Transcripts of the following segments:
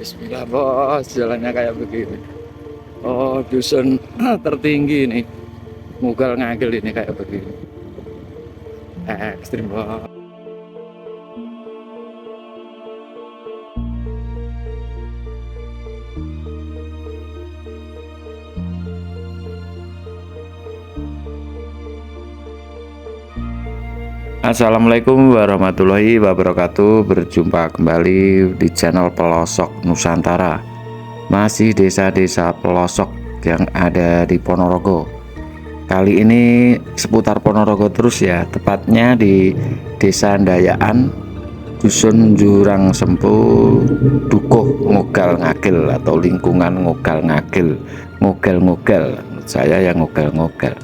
Bismillah bos, jalannya kayak begini. Oh, dusun tertinggi nih. Mugal ngagel ini kayak begini. Ekstrim bos. Assalamualaikum warahmatullahi wabarakatuh. Berjumpa kembali di channel Pelosok Nusantara. Masih desa-desa pelosok yang ada di Ponorogo. Kali ini seputar Ponorogo terus ya, tepatnya di Desa Ndayaan, Dusun Jurang Sempu, Dukuh Ngugal Ngagel atau lingkungan Ngugal Ngagel. Ngugal-ngugal, saya yang ngugal-ngugal.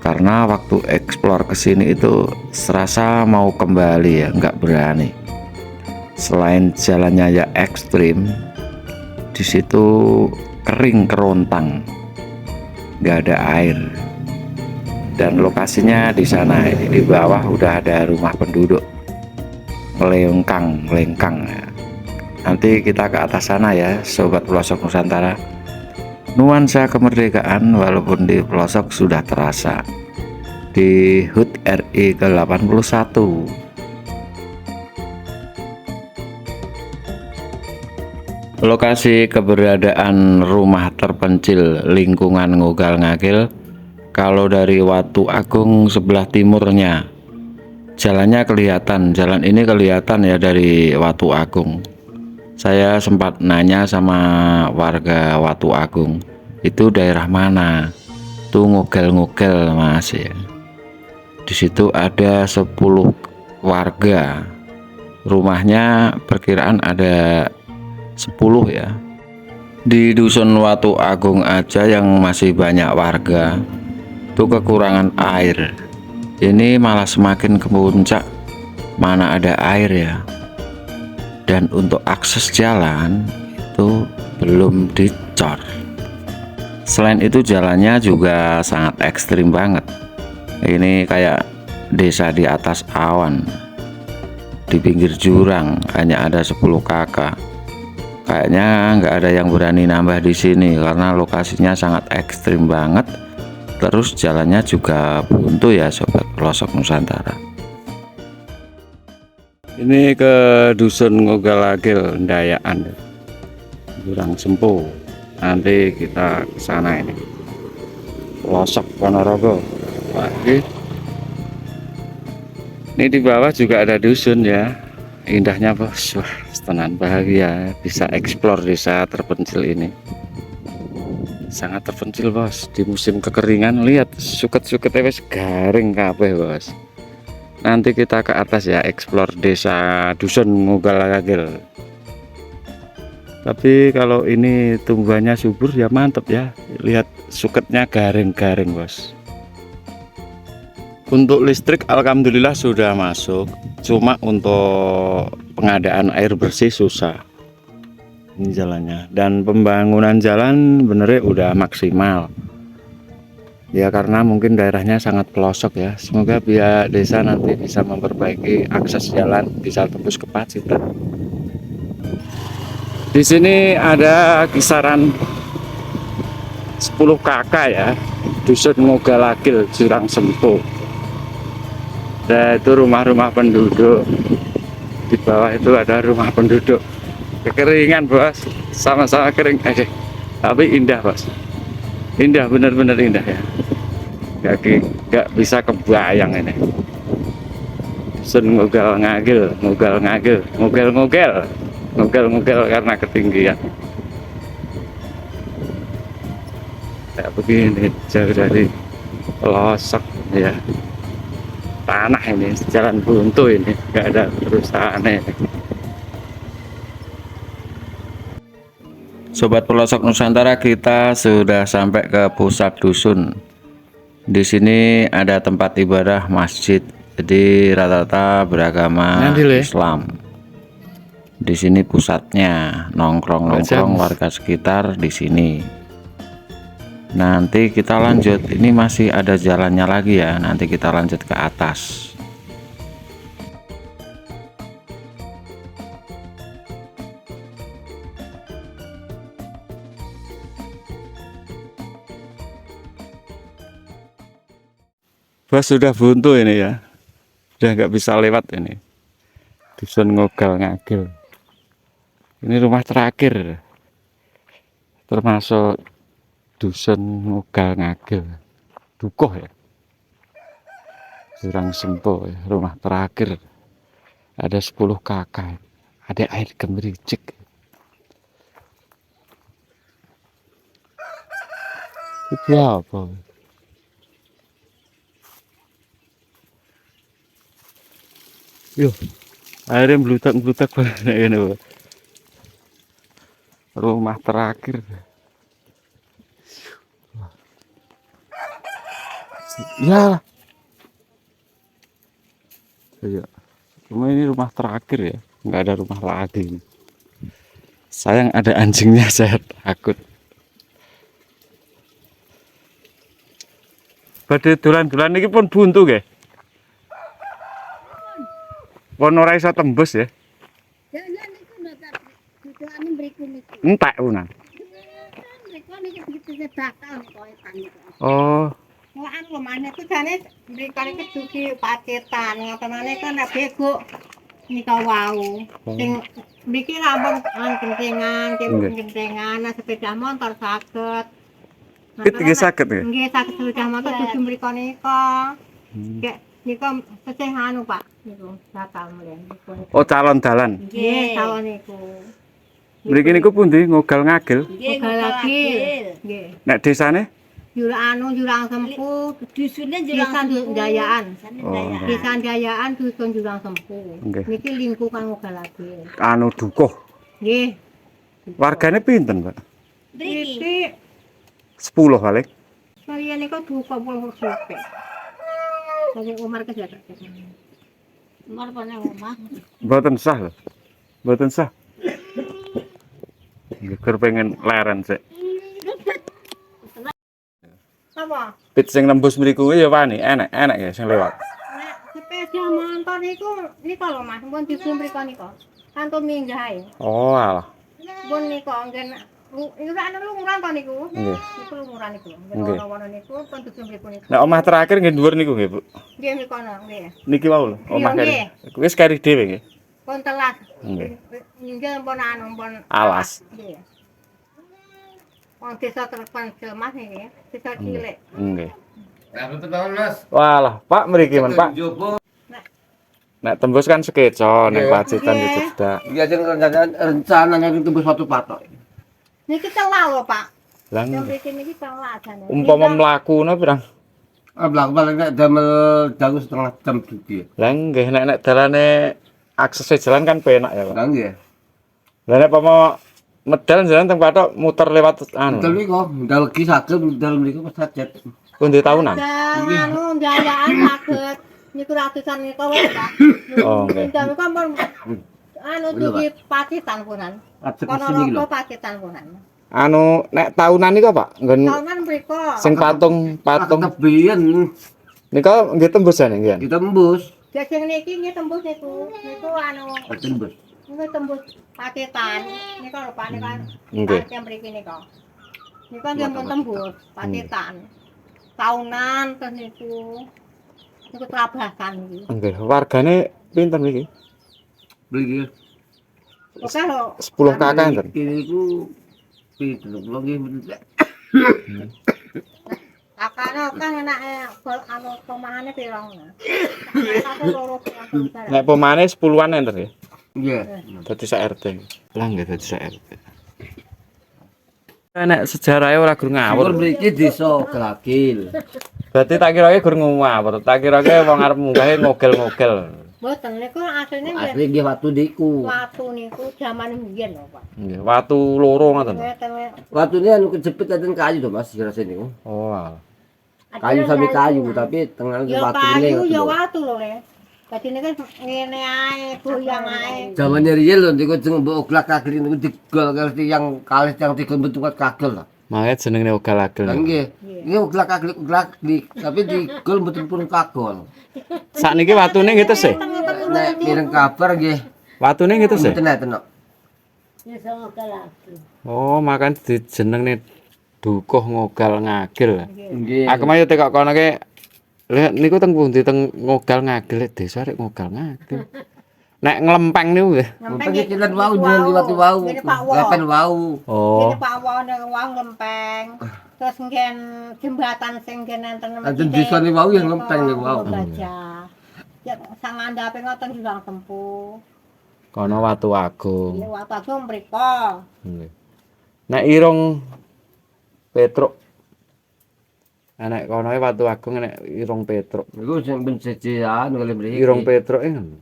Karena waktu eksplor ke sini itu serasa mau kembali ya, nggak berani. Selain jalannya ya ekstrim, di situ kering kerontang, nggak ada air. Dan lokasinya di sana, di bawah udah ada rumah penduduk, lengkang. Ya. Nanti kita ke atas sana ya, sobat pelosok Nusantara. Nuansa kemerdekaan walaupun di pelosok sudah terasa di HUT RI ke-81. Lokasi keberadaan rumah terpencil lingkungan Ngugal Ngagel, kalau dari Watu Agung sebelah timurnya, jalannya kelihatan, jalan ini kelihatan ya dari Watu Agung. Saya sempat nanya sama warga Watu Agung, itu daerah mana? Tuh Ngugel-ngugel mas ya. Di situ ada 10 warga. Rumahnya perkiraan ada 10 ya. Di dusun Watu Agung aja yang masih banyak warga, tuh kekurangan air. Ini malah semakin ke puncak, mana ada air ya. Dan untuk akses jalan itu belum dicor. Selain itu jalannya juga sangat ekstrim banget. Ini kayak desa di atas awan, di pinggir jurang, hanya ada 10 kakak. Kayaknya nggak ada yang berani nambah di sini karena lokasinya sangat ekstrim banget. Terus jalannya juga buntu ya sobat pelosok Nusantara. Ini ke dusun Ngugal Ngagel Ndayaan, Jurang Sempu. Nanti kita ke sana ini. Pelosok Ponorogo. Wah, ini di bawah juga ada dusun ya. Indahnya bos. Wah, tenan bahagia bisa eksplor desa terpencil ini. Sangat terpencil bos. Di musim kekeringan lihat suket-suket wis garing kabeh bos. Nanti kita ke atas ya, eksplor desa dusun Ngugal Ngagel. Tapi kalau ini tumbuhannya subur ya mantap ya. Lihat suketnya garing-garing bos. Untuk listrik alhamdulillah sudah masuk. Cuma untuk pengadaan air bersih susah. Ini jalannya. Dan pembangunan jalan benernya udah maksimal. Ya karena mungkin daerahnya sangat pelosok ya. Semoga pihak desa nanti bisa memperbaiki akses jalan, bisa tembus ke Pacitan. Di sini ada kisaran 10 kakak ya, dusun Ngugal Ngagel Jurang Sempu. Dan itu rumah-rumah penduduk. Di bawah itu ada rumah penduduk. Kekeringan bos, sama-sama kering. Tapi indah bos. Indah, bener-bener indah ya. Gak bisa kebayang ini. Dusun Ngugal Ngagel, Ngugal Ngagel, ngugel karena ketinggian. Kayak begini jauh dari pelosok ya. Tanah ini, jalan buntu ini, gak ada perusahaan ini. Sobat pelosok Nusantara, kita sudah sampai ke pusat dusun. Di sini ada tempat ibadah masjid, jadi rata-rata beragama Islam. Di sini pusatnya, nongkrong warga sekitar di sini. Nanti kita lanjut, ini masih ada jalannya lagi ya. Nanti kita lanjut ke atas. Bos sudah buntu ini ya. Udah nggak bisa lewat ini. Dusun Ngogal Ngagil. Ini rumah terakhir. Termasuk Dusun Ngogal Ngagil. Dukuh ya. Jurang Sempo ya. Rumah terakhir. Ada 10 kakak. Ada air gemericik. Itu apa? Yo, airnya melutak-melutak banget ini. Rumah terakhir. Ya. Iya. Cuma ini rumah terakhir ya, nggak ada rumah lagi. Sayang ada anjingnya, saya takut. Badhe dolan-dolan ini pun buntu nggih. Pun ora iso tembus ya. Entek unan. Oh, Anu lho maneh itu jane mrikane keduki pacetan ngotenane kan nek bego nika wau. Sing mriki rampung gentengan, gentengan, sepeda motor saged. itu nggih saged nggih. Nggih saged sepeda motor dudu mriko nika. Kayak nika tesih anu Pak niku bakal mlen. Oh, calon dalan. Nggih, calon niku. Mriki niku pundi Ngogal Ngagil? Nggih, lagi. Nggih. Nek desane? Jurang Sempu, dusunnya Jurang Jayaan. Oh, Desa Jayaan dusun Jurang Sempu. Nggih. Niki lingkungan Ngogal lagi. Anu Dukuh. Nggih. Wargane pinten, Pak? Iki 10 paling. kaliyan niku duka puluh supe. Kaya Umar kejaga. Umar paneng omah. Mboten sah lho. Mboten sah. Nggih, pengen leren sik. Apa? Pit sing nembus mriku ya wani, enak ya sing lewat. Nek sepeda motor niku nika lho Mas, pun dibum mriko nika. Kanto minggah ae. Oh, alah. Pun nika nggen niku ana lumuran to niku. Nggih. Niku lumuran niku. Nggih. Ono-ono niku pun dibum mriko niku. Nek omah terakhir nggih dhuwur niku nggih, Bu. Nggih mrikono nggih. Niki wau lho, omah Iya, kene. Wis kari dhewe nggih. Pun telas. Nggih. Nggih pun anu pun Alas. Nggih. Wong desa terpencil Mas niki, desa cilik. Nggih. Walah, Pak mriki men, Pak. Nek tembus kan sekeco, nek Pacitan yo cedak. Iya, jeung rencananya itu tembus satu patok. Niki telah lho Pak. Lah Yang mriki niki telah jane. umpama mlakune pirang? Belak paling nek damel dalu setengah jam juga. Lah nggih nek dalane akses jalan kan penak ya, Pak. Lah nggih. Lah nek pama medal jalan teng patok muter lewat anu. Betul niku, ndal legi saged ndal mriku pesacet. Pundi taunan? Anu jayaan saged niku ratusan niku wae Pak. Oh, nggih. Ndang niku pun anu dugi Pacitan punan. Acep Kono sini lho. lho Pacitan punan. Anu nek taunan niku, Pak, nggon Tahunan mriko. sing patung Tebian nika nggih tembus jane nggih. ditembus. Sing niki nggih tembus niku. Niku anu Tembus. niku tembus Pacitan. Niku lho Pak niku. Nggih. Pacitan mriki niku. Niku nggih pun tembus Pacitan. Tahunan terus niku terabakan iki. Nggih, wargane pinten niki? Mriki. Oke lho. 10 kakak enten. Niku pinten kula nggih. Kakane kan enake anu pemahane pira ngono. Kakane loro pirang. Nek pemane 10-an enten nggih. Iya. Dadi sak RT. Lah nggih dadi sak RT. Nek sejarahnya ora gur ngawur. Mriki desa Glagil. Berarti tak kirake gur ngawur. Tak kirake wong arep munggahe ngogel-ngogel. Mboten niku asline nggih Asli nggih watu niku. watu niku jaman mbiyen lho, Pak. Nggih, watu loro ngoten. Ngeten Watune anu kejepit enten kayu to Mas, kira niku. Oh, alah. Kayu sampe kayu tapi tengah ya watu kayu ini. ya watu lho, Le. Dadi niku ngene ae, goyang ae. Zamane riyen lho niku jeneng mbok oglak kagel niku digol karo yang kalih yang digol bentuk kagel lah. Makanya jenenge ogal-agel. Lah nggih. Nggih oglak kagel tapi digol bentuk pun kagol. Sakniki watune nggih tesih. Nek mireng kabar nggih. Watune nggih tesih. Mboten enten kok. Oh, makan dijenengne Dukuh Ngogal Ngagil. Nggih. Aku mah yo tekok kono ke Lha niku teng pundi teng Ngogal Ngagel desa rek Ngogal Ngagel. Nek nglempeng niku nggih. Ngempeng jalan wau dia liwat wau. Ini Pak Wo. Lapan wau. Oh. Ini Pak Wo ning wau lempeng. Terus nggen jembatan sing nggen enten Enten desane wau yang lempeng ning wau. Gajah. Ya sang andhape ngoten Jurang Tempuh. Kono Watu Agung. Ini Watu Agung mriko. Nggih. Nek irung Petruk. Nek kono Watu Agung nek irung Petruk. Iku sing ben sejean kali mriki. Irung Petruk ngendi?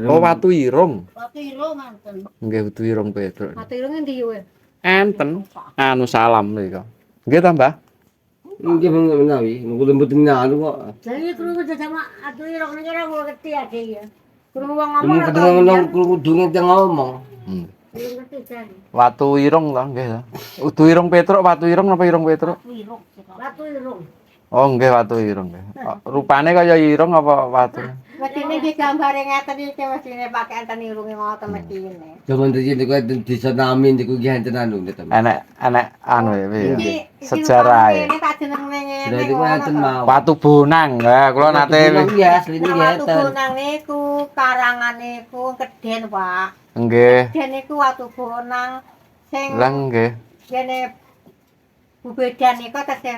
Oh, Watu Irung. Watu Irung enten. Nggih Watu Irung Petruk. Watu Irung endi yo? Enten anu salam mriko. Nggih ta, Mbah? Nggih menawi, nunggu mboten anu kok. Jadi krungu sama Watu Irung niki ora kula ngerti ade ya. Krungu wong ngomong Ngomong kadang-kadang krungu dunge teng ngomong. belum ngerti jan. Watu Irung ta nggih ta. Udu Irung Petruk, Watu Irung napa Irung Petruk? Watu Irung. Oh nggih Watu Irung nggih. Rupane kaya irung apa watu? Mesine iki gambare ngeten iki mesine pakai enten irunge ngoten mesine. Zaman dadi niku enten desa Namin niku nggih enten anu nggih. Enek anu ya piye? Iki Sejarah ya. Ini tak jenenge ngene. Sudah niku enten mau. Watu Bonang. Lah kula nate Iya asline nggih Watu enten. Bonang niku karangan niku kedhen, Pak. nggih. Kedhen niku Watu Bonang sing Lah nggih. kene Bubedan niku tesih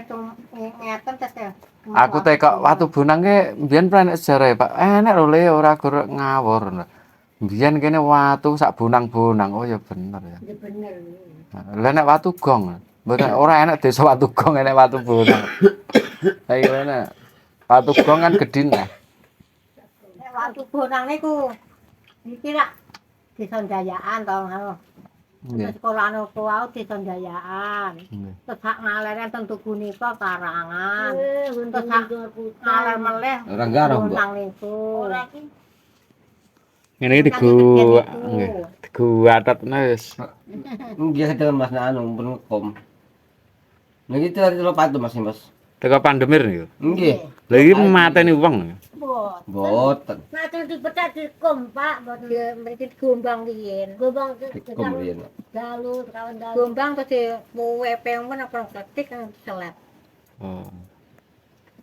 ngeten tesih. Aku tekok Watu Bonang ki mbiyen planet sejarah Pak. Enek lho Le ora gur ngawur. Mbiyen kene watu sak bonang-bonang. Oh ya bener ya. Ya bener. Lah nek Watu Gong. Mboten ora enek desa Watu Gong enek Watu Bonang. Lah iki enek. Watu Gong kan gedhin lah. Nek Watu Bonang niku iki rak desa Jayaan to ngono. Nggih. Sekolah anu kuwi desa Jayaan. Nggih. Terus hak ngaler enten tugu nika karangan. Terus hak ngaler meleh Ora garah, Mbak. Bonang niku. Ngene iki digu nggih. Digu atat wis. Nggih enten Mas anu pun kom. Niki telu patu Mas Mas. Teko pandemir niku. Nggih. Lah iki mateni wong. Mboten. Nah, terus dipecat dikom, Pak, mboten mriki digombang riyen. Gombang Dikom riyen. dalu kawan dalu. Gombang terus diwepe pun apa ketik selep. Oh.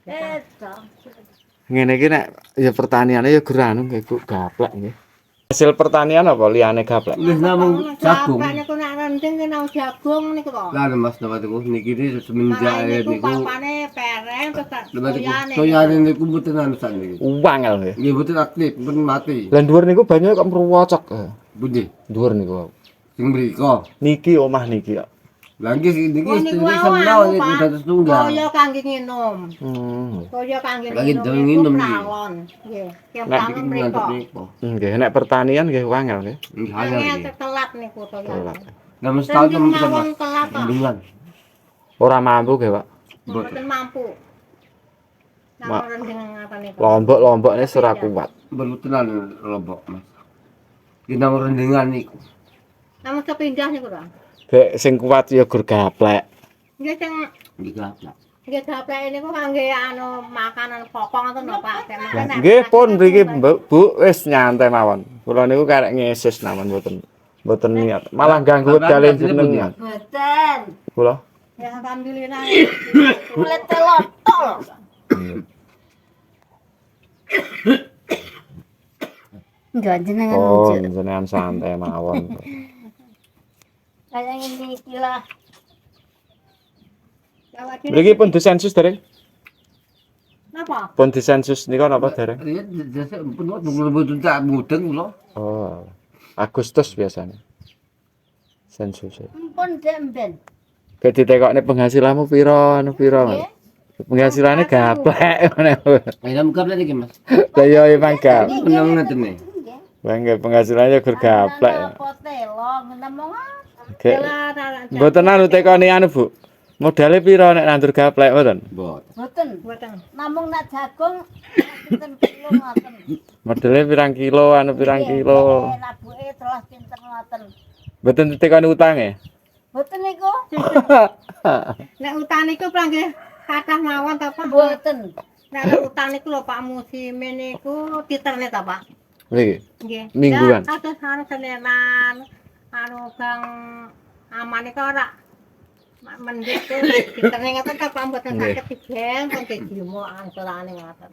Itu. Ngene iki nek ya pertaniane ya gur anu nggih Bu gaplek nggih. Hasil pertanian apa liyane gaplek? Wis namung jagung. Pak niku nek rendeng ki nang jagung niku to. Lah Mas nama niku niki semenjak Niku niku papane pereng terus Lepas itu toyane. soyane niku mboten anu sak niki. Wangel nggih. Nggih mboten aktif, mboten mati. Lah dhuwur niku banyu kok mruwocok. Budi, Dhuwur niku. sing mriko. Niki omah niki kok. Lah nggih niki Oh, niku istri wau semna anu, niku Pak. dados tunggal. Toyo kangge nginum. Toyo kangge Kangge nginum. nginum, niku nggih. pralon. Nggih, yang Nah, pralon Niki mriko. ngadep niku. Nggih nek pertanian nggih wangel nggih. Nggih hanya Angel iki. telat niku toyo. Telat. Nah mesti tahu Rendeng teman mawon Mas. telat kok. Rendungan. Ora mampu nggih Pak. Mboten mampu. Nah, rendeng apa niku? Lombok-lombok ini ora kuat. Belutenan Lombok Mas. Kita rendengan niku. Namun sepindah niku to. Dek sing kuat ya gur gaplek. Nggih sing Nggih gaplak. nggih gaplek niku kangge anu makanan pokok ngoten lho Pak. Kayak Lah makanan- nggih pun mriki Bu wis nyantai mawon. Kula niku karek ngesis namun mboten niat. Malah ganggu wedale jenengan. Mboten. Kula. Ya alhamdulillah. Kulit telotol. Enggak jenengan Oh, jenengan santai mawon. Kayak ini iki lah. Mriki pun disensus dereng? Napa? Pun disensus nika napa dereng? Iya, jasa pun mboten tak mudeng kula. Oh. Agustus biasanya. Sensus. Pun demben. Kayak ditekokne penghasilanmu pira anu pira. Penghasilannya gaplek ngono. Ayo gaplak niki Mas. Lah ya emang gaplek. Menang ngeten nih. Lah nggih penghasilannya gur gaplek. Potelong nemong. Oke. Mboten anu tekoni anu Bu. Modale pira nek nandur gaplek mboten? Mboten. Namung nak jagung pinten kilo ngoten. Modele pirang kilo anu pirang kilo. Nabuke telah pinten ngoten. Mboten ditekoni utange. Mboten niku. Nek utang niku pranggih kathah mawon ta Pak? Mboten. Nek utang niku lho Pak musime niku diterne ta Pak? Nggih. Nggih. Mingguan. Kados anu Senenan anu Bang Aman niku ora mendhet ternyata tak mboten saged digel pun dijimo angkelane ngoten.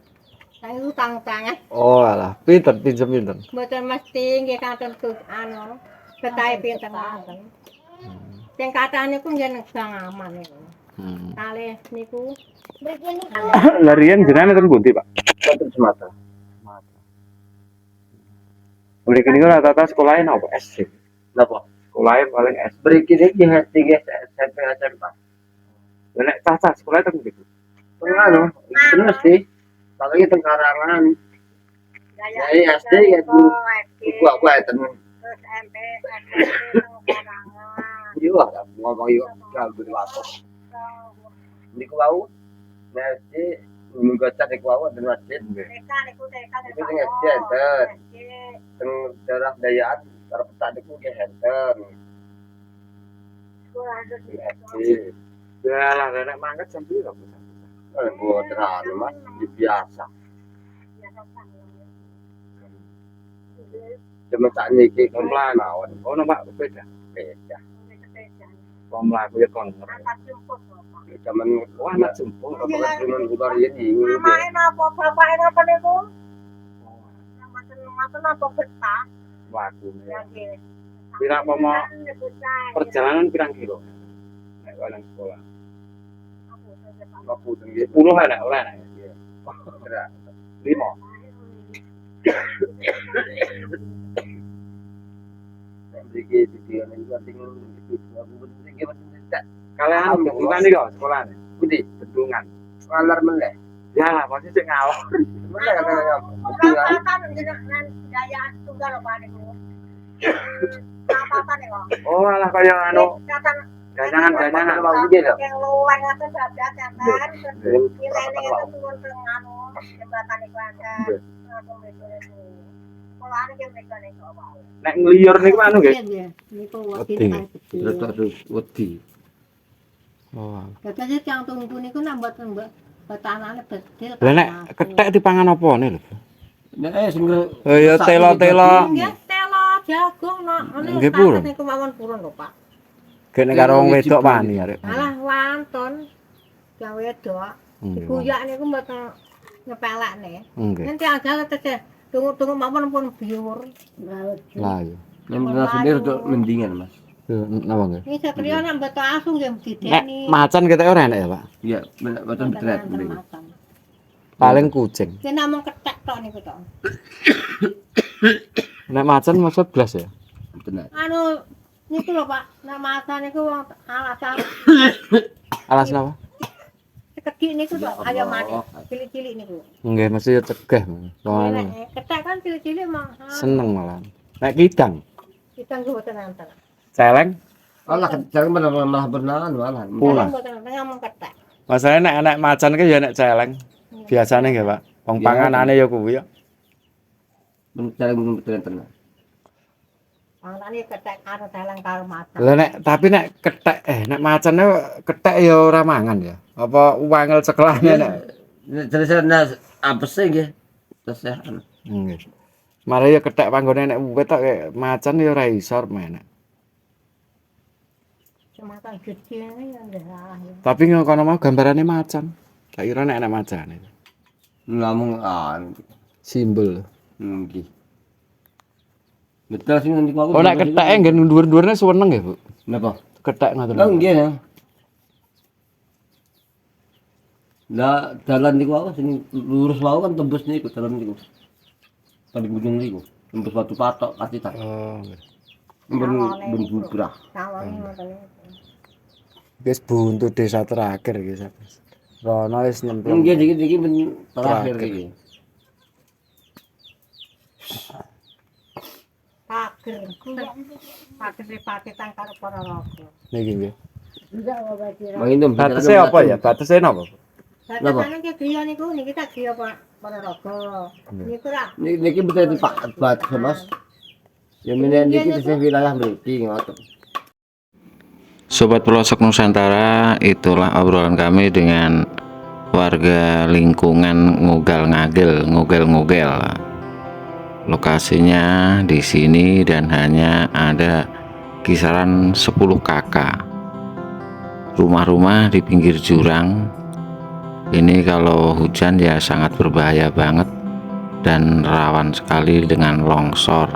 Saya utang tangan Oh alah, pinten pinjem pinten? mboten mesti nggih kanten anu ketahe pinten ngoten. Sing kathah niku nggih negang aman niku. Kalih niku Lah riyen jenengan ten pundi, Pak? Wonten Sumatera. Mriki niku rata-rata sekolahnya napa? SD. Napa? Sekolahnya paling SD. Mriki niki SD SMP SMA. Lah nek cacah sekolah ten pundi? Anu, terus sih. Paling teng Karangan. Ya SD ya iku aku eten. terus MP karangan. Yo ngomong yo gak watos. Niku wau SD ngomong gocak niku wau den masjid. TK niku TK Iku sing SD enten. Teng daerah Dayaan karo petak niku nggih enten. SD. Ya lah nek mangkat jam piro, Bu? Mboten anu Mas, biasa. Cuma tak niki Pelan mawon. Oh, numpak sepeda. beda. Wong mlaku ya kon. Zaman Wah, anak jemput. apa cuman bubar ini. Namanya napa bapake napa niku? Namanya napa betah? Waduh. Ya nggih. Pirang pomo perjalanan pirang kilo? Nek nang sekolah. Aku tenggih 10 enak ora enak. gerak. 5. Iki iki ning tinggal iki aku iki tidak Kalian bukan nih kok sekolahnya. budi Bendungan. ngalar meneh. Ya lah, pasti cek ngalor. Meneh katanya. Kan jenengan daya tunggal apa niku? Apa-apa niku? Oh, alah kaya anu ganyangan-ganyangan. Mau iki lho. Yang luwih ngoten bablas kan. Nilai-nilai itu turun ke anu jembatan iku ada. Kalau ane ki mereka niku apa? Nek ngliyor niku anu nggih. Niku Wedi. Terus wedi. Oh. Katanya yang tunggu niku nambah betanane bedil. Lah nek kethek dipangan apa nih lho? Nek sing Oh ya telo-telo. Nggih telo jagung no. Nggih, purun. Niku mawon purun lho, Pak. Gene karo wong wedok wani arek. Alah wonten yang wedok. Diguyak niku mboten nyepelekne. Nggih. Nanti agak teteh tunggu-tunggu mawon pun biur. Lah ya. Yang sendiri untuk mendingan Mas. Napa nggih? Ini satria nang beto asu nggih Nek dideni. macan ketek ora enak ya, Pak? Iya, betul betul. Paling kucing. Ki namung kethek tok niku tok. Nek macan masa blas ya? Betul. Anu niku lho Pak, nek macan niku wong alasan Alas napa? kecil niku tok ayam manis, cilik-cilik niku. Nggih, mesti ya cegah. Soalnya Nek kethek kan cilik-cilik mah seneng malah. Nek kidang, kita nggih boten nanten. celeng, Allah jangan malah bernalan malah. Pulang. Boten nanten ngomong kethek. masalahnya nek anak macan ke ya nek celeng. Biasanya nggih, Pak. Wong panganane ya kuwi ya. Mencari betul tenang. Pangane kethek karo dalang karo macan. Lah nek tapi nek kethek nek macane kethek ya ora mangan ya. Apa wangel cekelane nek. Terus apa sih nggih? Terus ya. Nggih. Mare ya kethek panggone nek wetok kayak macan ya ora iso menek. Macan gede ini ya ndarah ya. Tapi ngono mau gambarane macan. Tak kira nek enak macane. Ngomong Simbol. nggih. Betul sih nanti aku. Oh nek ketheke nggen dhuwur-dhuwurne suweneng nggih, Bu. Napa? Kethek ngoten. Oh nggih ya. Lah dalan niku aku sing lurus wae kan tembus niku dalan niku. Paling ujung niku. Tembus batu patok pasti tak. Oh, nggih. Ben bubrah. Sawang ngoten. Wis buntu desa terakhir iki sampe. Rono wis nyemplung. Nggih iki ben terakhir iki. Pager. Pager dipaketan karo para raga. Niki nggih. Enggak obat sira. Manginum. Batese apa ya? Batese napa? Batesane ki griya niku niki tak griya para raga. Niku ra Niki betul Pak bat Mas. Ya menen niki sing wilayah mriki ngoten. Sobat Pelosok Nusantara, itulah obrolan kami dengan warga lingkungan Ngugal-Ngagil, Ngugel-Ngugel. Lokasinya di sini dan hanya ada kisaran 10 kakak. rumah-rumah di pinggir jurang. Ini kalau hujan ya sangat berbahaya banget dan rawan sekali dengan longsor.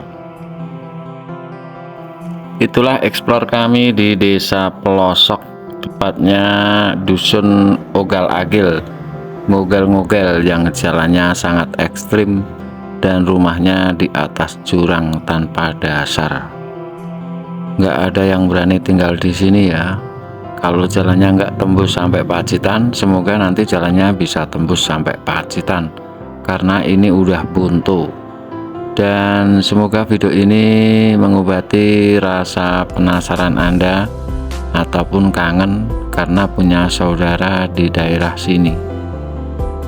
Itulah eksplor kami di desa pelosok, tepatnya dusun Ogal-Agil, Ngogel-ngogel, yang jalannya sangat ekstrim dan rumahnya di atas jurang tanpa dasar. Nggak ada yang berani tinggal di sini ya. Kalau jalannya nggak tembus sampai Pacitan, semoga nanti jalannya bisa tembus sampai Pacitan, karena ini udah buntu. Dan semoga video ini mengobati rasa penasaran Anda ataupun kangen karena punya saudara di daerah sini.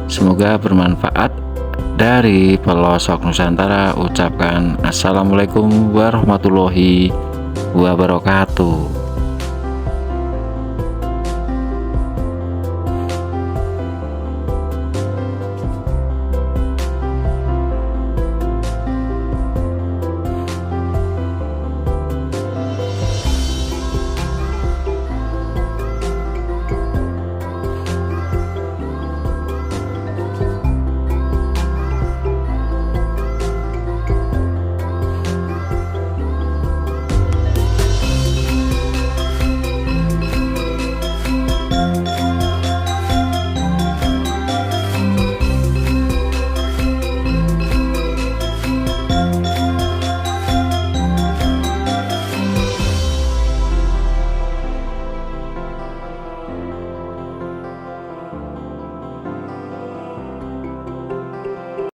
Semoga bermanfaat. Dari pelosok Nusantara ucapkan assalamualaikum warahmatullahi wabarakatuh.